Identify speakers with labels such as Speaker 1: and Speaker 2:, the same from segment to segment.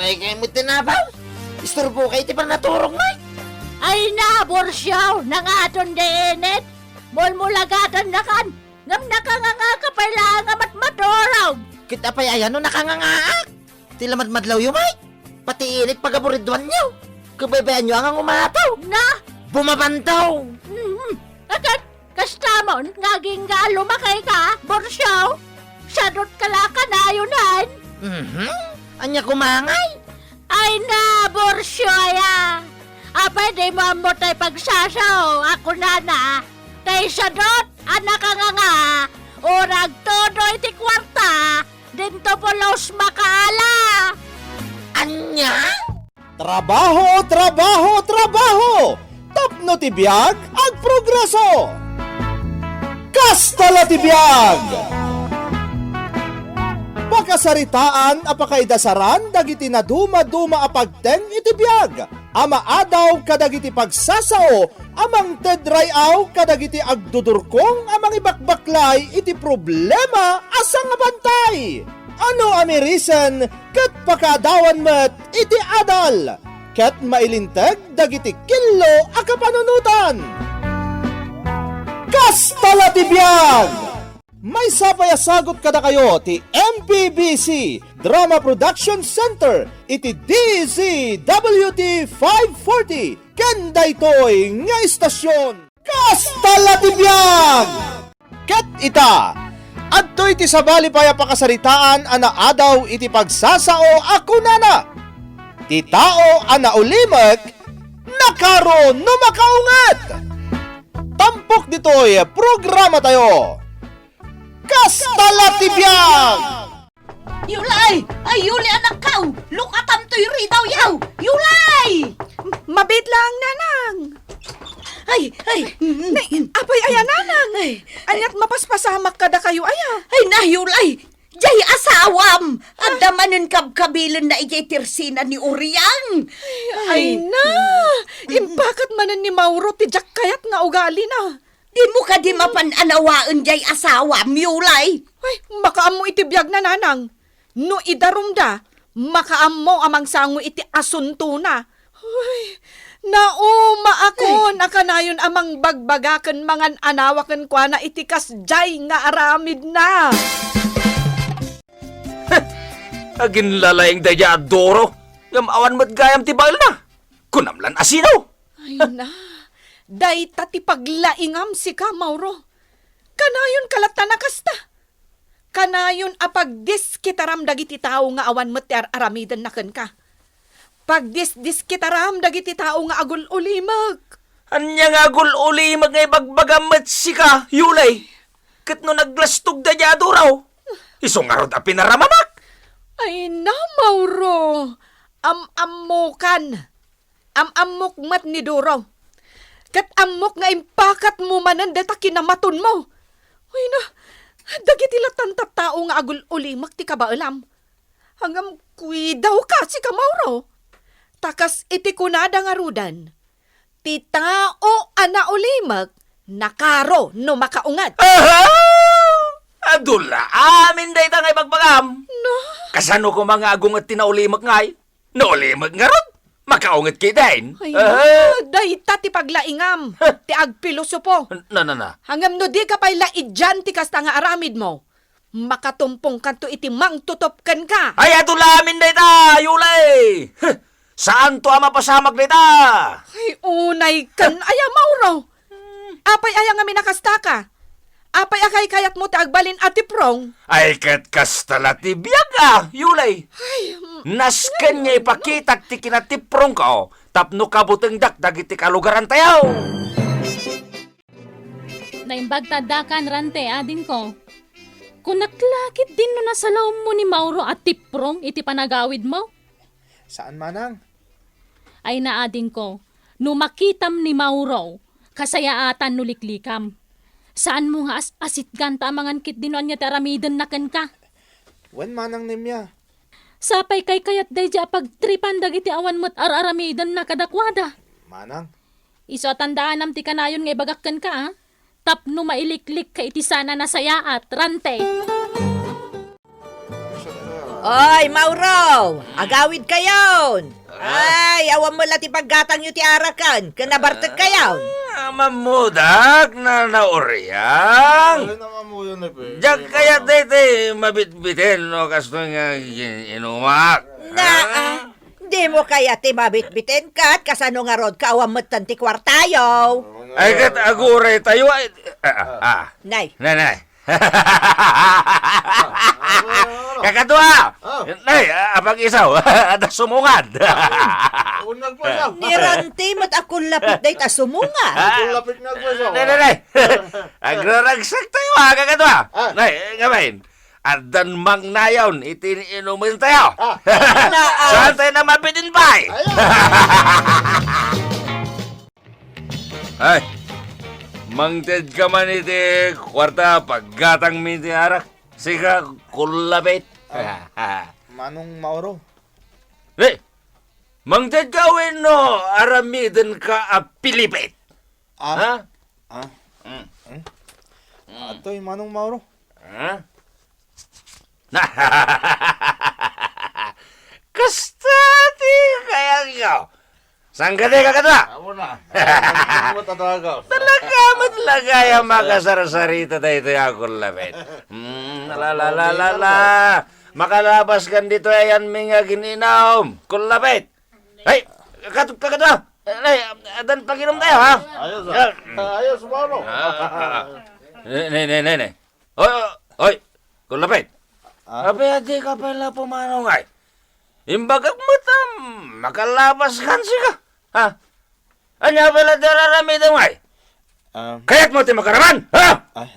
Speaker 1: May kayo mo tinabaw. Isturbo kayo ti pa naturong ngay.
Speaker 2: Ay na, Borsyaw, nangaton deenet. Mulmulagatan na kan. Ngam nakanganga ka pala nga matmatoraw.
Speaker 1: Kita pa ayan no nakangangaak. Tila madmadlaw yung may. Pati init pagaburidwan nyo. Kabaybayan nyo ang umataw.
Speaker 2: Na,
Speaker 1: Bumabantaw.
Speaker 2: agad, kastamon, ngaging nga lumakay ka, Borsyaw. Sadot kalaka na yunan.
Speaker 1: Anya kumangay.
Speaker 2: Ay na, Borsyaw, pwede mo mo tayo pagsasaw. Ako na. Tay sadot, anak ka nga. Urag todo iti kwarta. Dito po los makaala.
Speaker 1: Anya?
Speaker 3: Trabaho, trabaho, trabaho! Tapno ti biag, ag progreso! Kastala ti biag! Pakasaritaan apakaidasaran dagiti na duma-duma apagteng iti biag. Ama adaw kadagiti pagsasao, amang tedrayaw kadagiti agdudurkong amang ibakbaklay iti problema asang abantay. Ano amirisan ket pakadawan met iti adal ket mailinteg dagiti killo a kapanunutan. Kastala ti biag! May sapayasagot kada kayo ti MPBC Drama Production Center iti DZWT 540 ken daytoy nga istasyon. Kastala ti biag! Ket ita adtoy ti sabali paya pakasaritaan ana adaw iti pagsasao ako nana. Ti tao ana ulimek nakaro no makaungat. Tampok ditoy programa tayo. Kastala ti biag!
Speaker 2: Yulay! Ay, Yuli anak kaw! Lukatam to'y ritaw yaw! Yulay!
Speaker 4: Mabit lang, nanang.
Speaker 2: Ay!
Speaker 4: Apay aya, nanang. Anyat mapaspasamak kada kayo aya.
Speaker 2: Ay na, Yulay! Jay asawam! Adamanin kabkabilan na ijay tirsina ni Uriang!
Speaker 4: Ay na! Impakat manan ni Mauro ti jak kayat nga ugali na.
Speaker 2: Di mo ka di mapananawaan jay asawam, Yulay!
Speaker 4: Ay, makaam mo iti biyag na, nanang. No idarum da, makaam mo amang sango iti asunto na. Ay, nauma ako nakanayon amang bagbagaken mangan anawaken kwa na itikas jay nga aramid na.
Speaker 5: Agin lalayang daya adoro. Ngam awan mo't gayam tibal na. Kunamlan asinaw.
Speaker 4: Ay na, day tati paglaingam si ka, Mauro. Kanayon kalata na kasta. Kanayon apagdis kitaram dagiti tao nga awan mo't aramidan na ken ka. Pagdis kitaram dagiti tao nga agul ulimag.
Speaker 5: Anya nga agul uli magngay bagbagamat si ka, Yulay. Kat no naglastog daya adoraw. Isungarod a pinaramamak.
Speaker 4: Ay na, Mauro. Am-amukan. Am-amukmat ni Duro. Kat amok nga impakat mo manan deta kinamaton mo. Ay na, dagiti latan tao nga agul ulimak ti kabaalam. Hanggang kuidaw ka si ka, Mauro. Takas iti kunada nga rudan. Ti tao ana ulimak, nakaro no makaungat.
Speaker 5: Aha! Adula, amin day tangay bagbagam.
Speaker 4: No?
Speaker 5: Kasano ko mga agong at tinaulimak ngay? Naulimak nga ron. Makaungat kay dahin.
Speaker 4: Ay day tati paglaingam. Ti agpilosopo.
Speaker 5: Na.
Speaker 4: Hangam no di ka pa'y laidyan ti kasta nga aramid mo. Makatumpong kanto iti mang tutopkan ka.
Speaker 5: Ay, adula amin day ta, Yulay. Saan to ama pasamak day ta?
Speaker 4: Ay unay kan. Aya, Mauro. Apay aya nga minakasta ka. Apay akay kayat mo ti agbalin ati prong.
Speaker 5: Ay, kat kastala ti biyaga, Yulay. Nasken niya ipakitak ti kinatiprong ka, o. Tapno kabuteng dakdag iti kalugaran tayaw.
Speaker 6: Naimbag tadakan rante, ading ko. Kung naklakit din no nasalaw mo ni Mauro at tiprong iti panagawid mo.
Speaker 3: Saan manang?
Speaker 6: Ay naading ko, no makitam ni Mauro, kasayaatan nuliklikam. Saan mo nga asitgan tamangan kit dinuan niya taramidan na ken ka?
Speaker 3: Wen manang nimya?
Speaker 6: Sapay kay kayat day di pagtripan dagiti awan mo't aramidan na kadakwada.
Speaker 3: Manang?
Speaker 6: Iso tandaan am ti kanayon nga ibagakkan ka, ha? Tapno mailiklik ka iti sana nasaya at rante.
Speaker 4: Oy, Mauro! Agawid kayon! Ay, awan mo lati paggatang yu ti arakan. Kanabartag kayon.
Speaker 5: Mamudag na naoryang.
Speaker 3: naman mo yun, Epe.
Speaker 5: Diyak kaya dete mabitbitin no kasto nga inumak.
Speaker 4: Di mo kaya ti mabitbitin kat kasano nga rod ka awan mo tanti kwartayo.
Speaker 5: Ay kat agure tayo ay...
Speaker 4: Nay,
Speaker 5: Nay. Kakadwa! Nay, apag isaw, ada sumungad.
Speaker 3: Unag pa siya.
Speaker 4: niranti mat akong lapit day ta sumunga.
Speaker 3: Lapit nga pa siya.
Speaker 5: Nay. Agraragsak tayo kakadwa. Nay, ngapain? Adan mang nayon, inumin tayo. Saan tayo na mapitin pa Ay, mangted ka man iti kwarta paggatang minti arak. Sika kulabit.
Speaker 3: Manong Mauro.
Speaker 5: Eh, mangted ka no, aramiden ka a pilipit. Ha?
Speaker 3: Ato'y Manong Mauro.
Speaker 5: Ha? Kastati kaya ikaw. Sanggade ka kadwa?
Speaker 3: Ako na. Ano mo tatagaw?
Speaker 5: Talaga matlaga yung makasarasarita tayo ito yung kulabit. Makalabas kan dito ayan mga gininaom. Kulabit. Ay, kakadwa. Ay, adan paginom tayo ha.
Speaker 3: Ayos, Mauro.
Speaker 5: Ne. Oy, kulapit. Abe, adi ka pala pumanong ay. Imbagag mo tam, makalabas kan siya. Ha? Anya pala dararami daw ay. Kaya't mo ti makaraman, ha?
Speaker 3: Ay,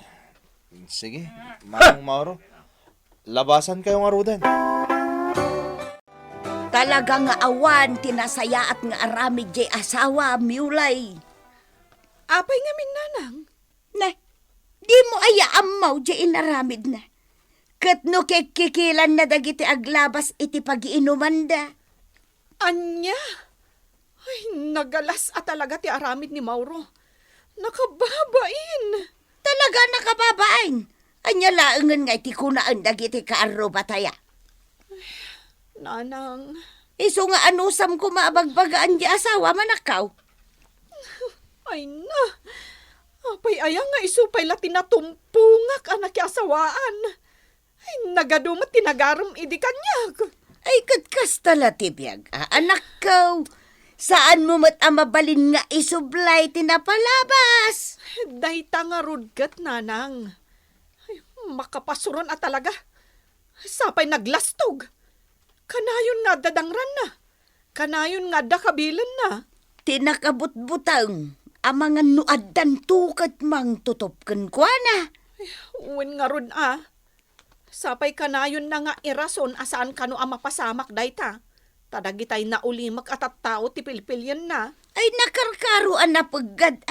Speaker 3: sige, Manong Mauro. Labasan kayong arudan.
Speaker 2: Talaga nga awan, tinasaya at nga aramid jay asawa, miulay.
Speaker 4: Apay nga minanang.
Speaker 2: Na, di mo aya amaw jay inaramid na. Kat no kikilan na dagiti aglabas iti pag-iinuman da.
Speaker 4: Anya? Ay, nagalas at talaga ti aramid ni Mauro. Nakababain.
Speaker 2: Talaga nakababain. Anya laengan nga iti kunaan dagiti kaaro bataya.
Speaker 4: Nanang,
Speaker 2: Iso nga anusam ko maabagbagaan di asawa manakaw.
Speaker 4: ay na. Apay aya nga isupay lati na tumpungak anak ki asawaan. Ay, nagadumat tinagaram idi kanyag.
Speaker 2: Ay katkas tala tibiyag. Anak ko, saan mo mat amabalin nga isublay tinapalabas?
Speaker 4: Dahita nga rudgat, nanang. Ay, makapasuron at talaga. Sapay naglastog. Kanayon nga dadangran na. Kanayon nga dakabilan na.
Speaker 2: Tinakabut-butang, amangan nuaddan tukat mang tutupkan kwa na.
Speaker 4: Uwin nga rod Sapay kanayon na nga irason asaan kano ang mapasamak dayta. Tadagitay na ulimak at tao ti pilpilyan na.
Speaker 2: Ay nakarkaruan na paggad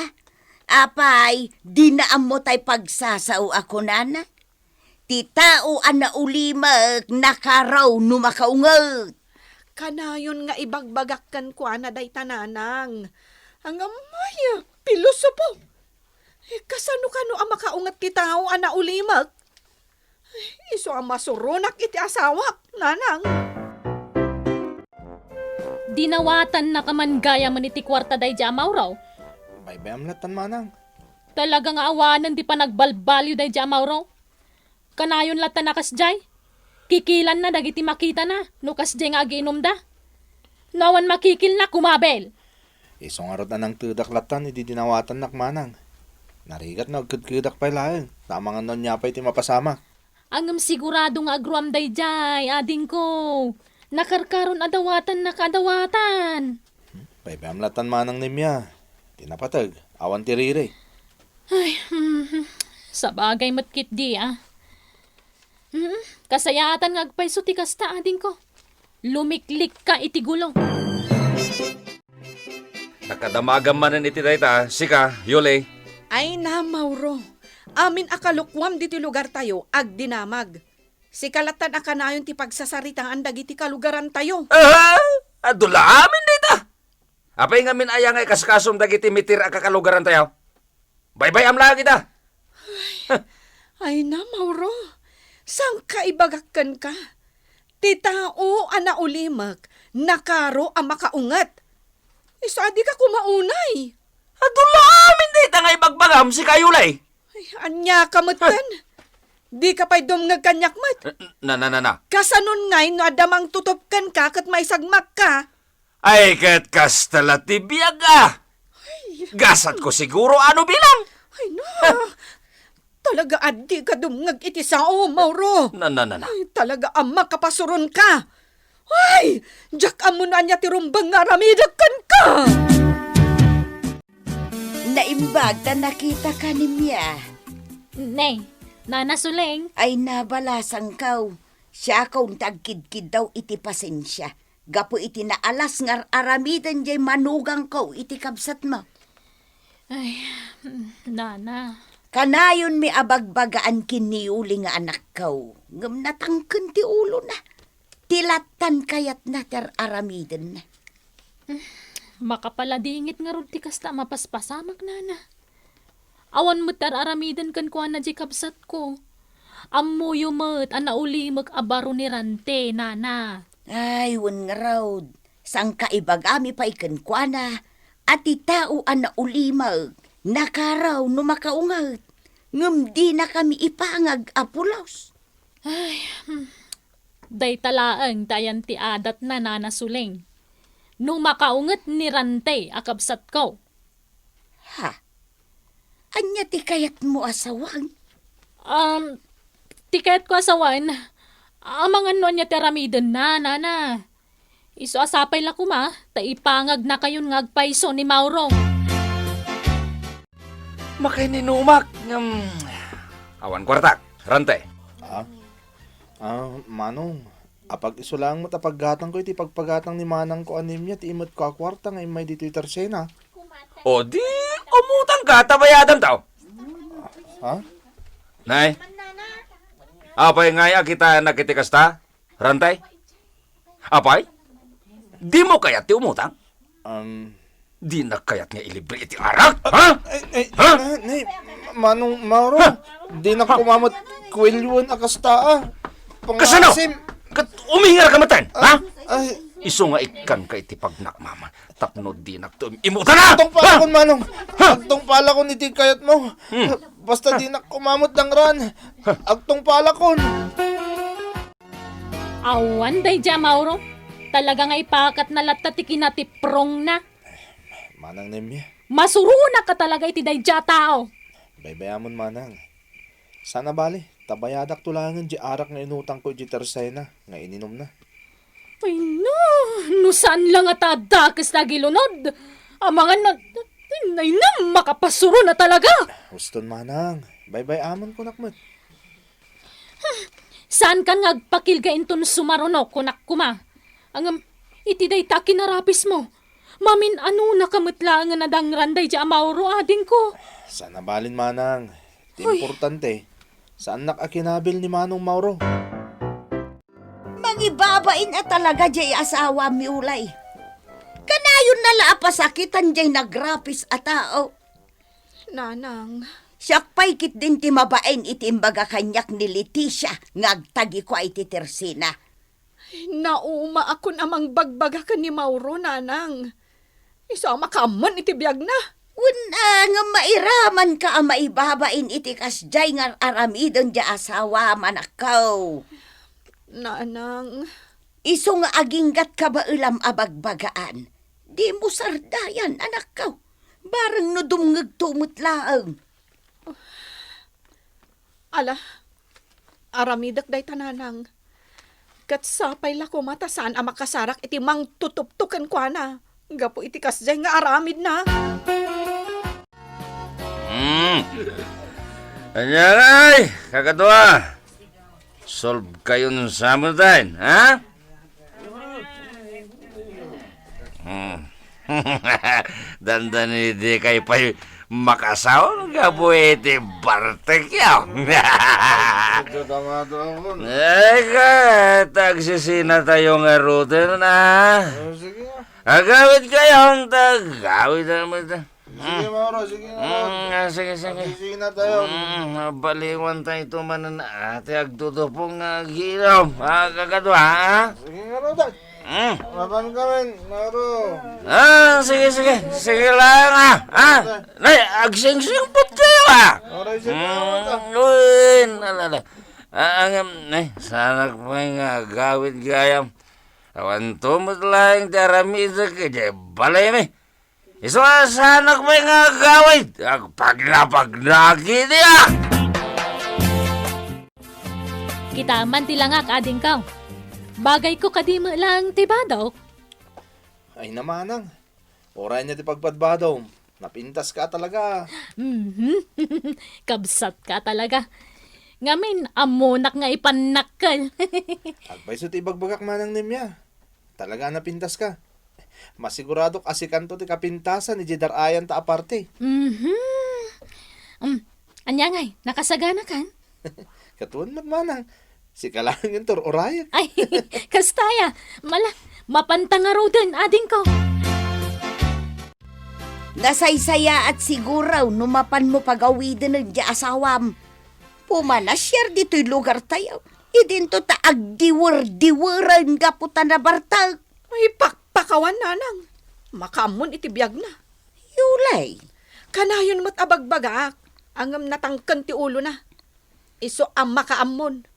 Speaker 2: Apay, di na amo tay pagsasao ako nana. Ti tao na ulimak nakaraw numakaungot.
Speaker 4: Kanayon nga ibagbagakkan kwa na dayta nanang. Ang amay, pilosopo. Kasano kano ang makaungat ti tao na ulimak? Iso ang masurunak iti asawak, nanang.
Speaker 6: Dinawatan na kaman gaya man iti kwarta day jamaw raw.
Speaker 3: Baybayam latan, Manang.
Speaker 6: Talaga nga awanan di pa nagbalbalyo day jamaw raw. Kanayon lata na kasjay. Kikilan na dagiti makita na, no kasjay nga agiinom da. Nawan makikil na kumabel.
Speaker 3: Iso nga rod na ng tudak latan, hindi dinawatan nak, Manang. Narigat na agkudkudak pa ilahin. Tama nga nun niya pa iti mapasamak.
Speaker 6: Angam sigurado nga agruam day jay, ading ko. Nakarkaron adawatan na kadawatan.
Speaker 3: Baybayam latan, Manang nimya. Tinapatag, awan tiriri.
Speaker 6: Ay, sa bagay matkit di Kasayatan nga agpayso ti kasta ading ko. Lumiklik ka iti gulong.
Speaker 5: Nakadamagan manan iti dayta, sika, Yule.
Speaker 4: Ay na, Mauro. Amin akalukwam diti lugar tayo, ag dinamag. Si kalatan akanayon ti pagsasaritaan dagiti kalugaran tayo.
Speaker 5: Adula amin dita. Apay nga min ayang ay kaskasom dagiti mitir a kakalugaran tayo. Bye-bye am lagi da.
Speaker 4: Ay na, Mauro. Saan ka ibagakkan ka? Ti tao ana ulimak, nakaro ang makaungat. Isa di ka kumaunay.
Speaker 5: Adula amin day tangay bagbagam si Kayulay.
Speaker 4: Ay, anya kamot kan. Di ka pa'y dumngag kanyak mat.
Speaker 5: Na.
Speaker 4: Kasanon ngay no adamang tutupkan ka kat may sagmak ka.
Speaker 5: Ay, kat kastala tibiyag ah. Gasat ko siguro ano bilang.
Speaker 4: Ay no, talaga adi ka dumngag iti sao, Mauro.
Speaker 5: Na.
Speaker 4: Ay, talaga ama kapasuron ka. Ay, jak amunan niya tirumbang nga ramidakan ka.
Speaker 7: Naimbag na nakita ka ni Mia.
Speaker 6: Nay, Nana Suleng.
Speaker 7: Ay nabalasang kaw. Siya kaw tagkidkid daw iti pasensya. Gapo iti naalas ngar aramidan jay manugang kaw iti kabsat mo.
Speaker 6: Ay, Nana.
Speaker 7: Kanayon mi abagbagaan kiniuli nga anak kaw. Ngam natangken ti ulo na. Tilatan kayat na ter aramidan na.
Speaker 6: Makapaladingit nga rod ti kasta mapaspasamak, Nana. Awan mo tar aramidan kan kuha na di kabsat ko. Ammo yumat ana uli mag-abaro ni Rante, Nana.
Speaker 7: Ay, wan nga raw. Sang kaibagami pa ikankwana. At itao ana ulimag. Nakaraw no makaungat. Ngam di na kami ipangag apulaos.
Speaker 6: Day talaang tayan ti adat na, Nana Suleng. Nung makaungat ni Rante akabsat ko.
Speaker 7: Ha? Anya ti kayat mo asawang?
Speaker 6: Tiket ko asawan. Amang ano niya teramidan na, Nana. Iso asapay la kuma, taipangag na kayon ngagpaiso ni Mauro.
Speaker 5: Makininumak. Awan kwartak. Rante.
Speaker 3: Manong, apag isulang mo tapaggatang ko iti pagpagatang ni manang ko anim niya, ti imot ko akwarta nga imay dito itersena.
Speaker 5: O di, umutang ka, tabayadan tao.
Speaker 3: Ha?
Speaker 5: Nay? Apay ngaya kita nakitikas ta? Rantay? Apay? Di mo kayat ti umutang? Di na kayat nga ilibre iti arak? Ha? Ha?
Speaker 3: Nay, manong Mauro, di na kumamot kwelyuan akasta
Speaker 5: Kasano? Kat umingar ka matan? Ha?
Speaker 3: Ay,
Speaker 5: Iso nga ikan ka iti pagnakmaman. Tapno di nakto. Imuta na!
Speaker 3: agtong pala kon manong, agtong pala kon iti kayat mo. Basta di na kumamot ng ran. Agtong pala kon.
Speaker 6: Awan day dya, Mauro. Talaga nga ipakat na latta ti kinatiprong na.
Speaker 3: Manang Nemya,
Speaker 6: Masuruna ka talaga iti day dya tao.
Speaker 3: baybayamon manang. Sana bali, tabayadak tulangan di arak nga inutang ko di tersena, nga ininom na.
Speaker 6: Ay no saan lang at adakas na gilunod. Amangan na, tinay na makapasuro na talaga.
Speaker 3: Huston manang, baybayamon ko nakmat.
Speaker 6: Saan kan ngagpakilga inton sumarunok kunak kuma? Ang iti day ta kinarapis mo. Mamin ano nakamutla nga nadangranday di Mauro ading ko.
Speaker 3: Sana balin manang, ti importante, saan nakakinabil ni Manong Mauro?
Speaker 7: Mangibabain na talaga jay asawa mi ulay. Kanayon na laapasakitan jay nagrapis a tao.
Speaker 4: Nanang,
Speaker 7: Siyak pa'y kit din ti mabain iti imbaga kanyak ni Leticia ngagtagi ko ay ti Tersina.
Speaker 4: nauma akon amang bagbaga ka ni Mauro, Nanang. Isa makaman iti biyag na.
Speaker 7: Una nga mairaman ka ang maibabain iti kasjay nga aramidon di asawa manakaw.
Speaker 4: Nanang,
Speaker 7: Iso nga aginggat ka ba ulam abagbagaan? Di mo sardayan, anak kaw. Barang no dumngag tumot laang.
Speaker 4: ala, aramidak day tananang. Kat sapay la ko mata saan ang makasarak iti mang tutuptukan kwa na. Gapo iti kasjay nga aramid na.
Speaker 5: Anyangay, kakadwa. Solve kayo ng samutain, ha? Dandan hindi kayo pa'y makasawa nga po iti bartekyaw. Ay ka, tagsisina tayo nga rute na. Agawit kayo ang tagawit naman.
Speaker 3: Sige, Mauro, sige, Mauro.
Speaker 5: Sige, sige.
Speaker 3: Sige na tayo.
Speaker 5: Baliwan tayo tumanan na ate agtutupong ginom. Kagadwa, ha?
Speaker 3: Sige nga, Mauro. Mapan kami, Mauro.
Speaker 5: Sige, sige. Sige lang, ha? Nay, agsing-sing po kayo, ha?
Speaker 3: Mauro, sige, Mauro.
Speaker 5: Uy, nalala. Nay, sana ko nga gawin gayam. Awan tumot lang taramida ka dyan. Balay mi. Iso sana ko nga gawin. Pagnapagnagi niya.
Speaker 6: Kita man tilangak ading kaw. Bagay ko kadimo lang tibadaw.
Speaker 3: Ay namanang. Oray niya ti pagpadbadaw. Napintas ka talaga.
Speaker 6: Kabsat ka talaga. Ngamin, amonak nga ipanakal.
Speaker 3: Agbay so ti bagbagak manang nimya. Talaga napintas ka. Masigurado asikan to ti kapintasan ni Jedar Ayan ta aparte.
Speaker 6: Anya ngay, nakasagana kan?
Speaker 3: Katuan manang. Si kalangin tur orayan.
Speaker 6: Ay, kastaya. Mapantangaro din, ading ko.
Speaker 7: Nasaysaya at siguraw numapan mo pag-awidan ng di asawam. Pumanasyar dito'y lugar tayo. Idinto ta agdiwer-diweran gaputan na bartag.
Speaker 4: May pakpakawan nanang. Makamon itibiyag na.
Speaker 7: Yulay.
Speaker 4: Kanayon mo't abagbagak. Angam natangkan ti ulo na. Iso ang makaamon.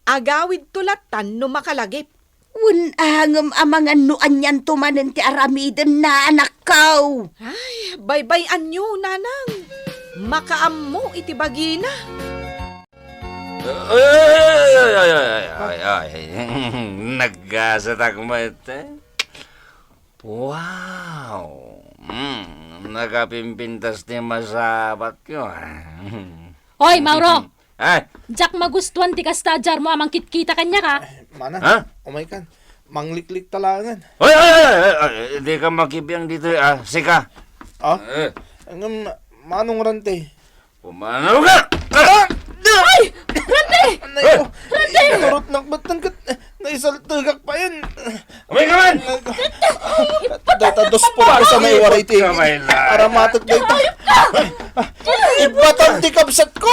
Speaker 4: Agawid tulatan no makalagip.
Speaker 7: Unangam amangan nuan yan tumanan ti aramidan na anak kaw.
Speaker 4: Ay, baybayan nyo, nanang. Makaammo itibagi na.
Speaker 5: Ay. Nagkasatak mo ito. Wow. Nakapimpintas ni masabat ko.
Speaker 6: Hoy, Mauro!
Speaker 5: Ay,
Speaker 6: Jack magustuhan ti kastadjar mo amang kitkita kanya ka.
Speaker 3: Mana?
Speaker 5: Ha?
Speaker 3: Umay kan. Mangliklik talangan.
Speaker 5: ay, hindi ka makibiyang dito. Sika.
Speaker 3: Ah? Ang manong rante.
Speaker 5: Pumanaw ka!
Speaker 3: Ay! Rante! Rante! Turot ng batang kat. Naisaltagak pa yun.
Speaker 5: Umay ka man!
Speaker 3: Data dos po ko sa may waray ti.
Speaker 5: Kamay na.
Speaker 3: Para matot dito. Ibatan ti kabsat ko!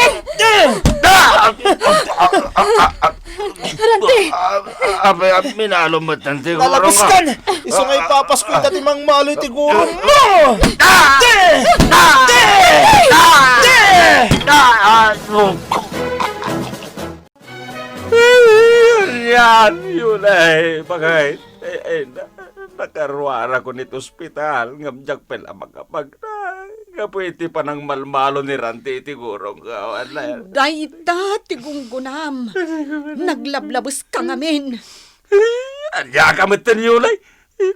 Speaker 6: Rante!
Speaker 5: Abay, minalo mo tanti ko.
Speaker 3: Lalabis kan! Iso nga ipapas ko ita timang malo iti gurong mo!
Speaker 5: Yan, yun ay, bagay. Nakarwara ko nito ospital. Ngamjak pala magkapag na. Pwede pa ng malmalo ni Ranti iti gurong kawan na yan.
Speaker 4: Dayta, tigunggunam. Naglablabos ka ngamin.
Speaker 5: Anya ka matan yulay.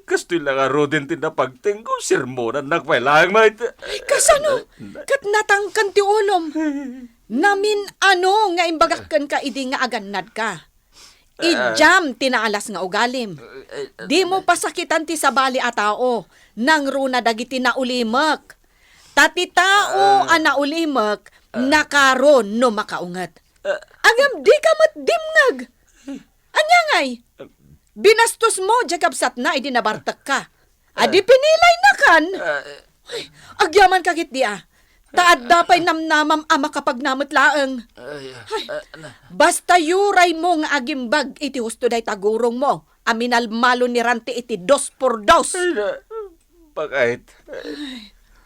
Speaker 5: Kastoy lang aro din tinapagtingko. Sirmonan nagpailang mait.
Speaker 4: Kasano? Kat natangkan ti ulom. Namin ano nga imbagakan ka idi nga aganad ka. Ijam tinaalas nga ugalim. Di mo pasakitan ti sabali a tao. Nang runa dagiti na ulimak. Tati tao ana ulimak nakaron no makaungat. Agam di ka matdimngag. Anya ngay? Binastos mo jagabsat na idi nabartak ka. Adi pinilay na kan. Ay, agyaman kakit di Taad dapay namnamam ama kapag namot laeng. Ay, basta yuray mo nga agimbag iti husto day tagurong mo. Aminal malo ni Ranti iti 2 por 2.
Speaker 5: Bakit?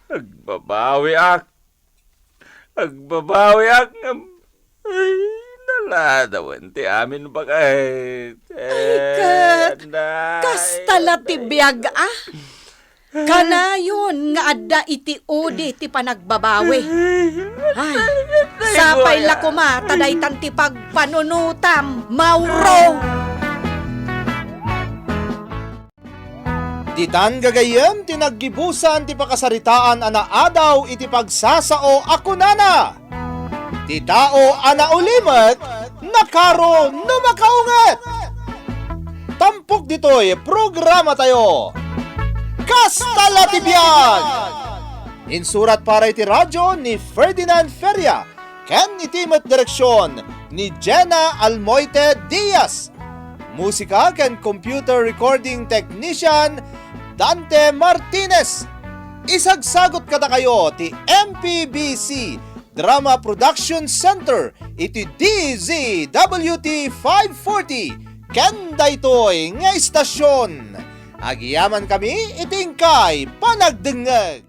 Speaker 5: Agbabawi ak. Ay, naladawan ti amin bakit?
Speaker 4: Kat, kastala ti biyag Kanayon nga adda iti udi ti panagbabawi. Ay, sapay la kuma taday tanti pagpanunutam, Mauro.
Speaker 3: Ditan gagayem tinaggibusan ti pakasaritaan ana adaw iti pagsasao ako nana. Ti tao ana ulimet nakaro no makaunget. Tampok ditoy programa tayo. Kastala Tibiyag! Insurat para iti radyo ni Ferdinand Feria. Ken itimet direksyon ni Jenna Almoite Diaz. Musika ken computer recording technician Dante Martinez. Isagsagot kada kayo ti MPBC Drama Production Center iti DZWT 540 ken daytoy nga istasyon. Agiyaman kami itingkay panagdengeg.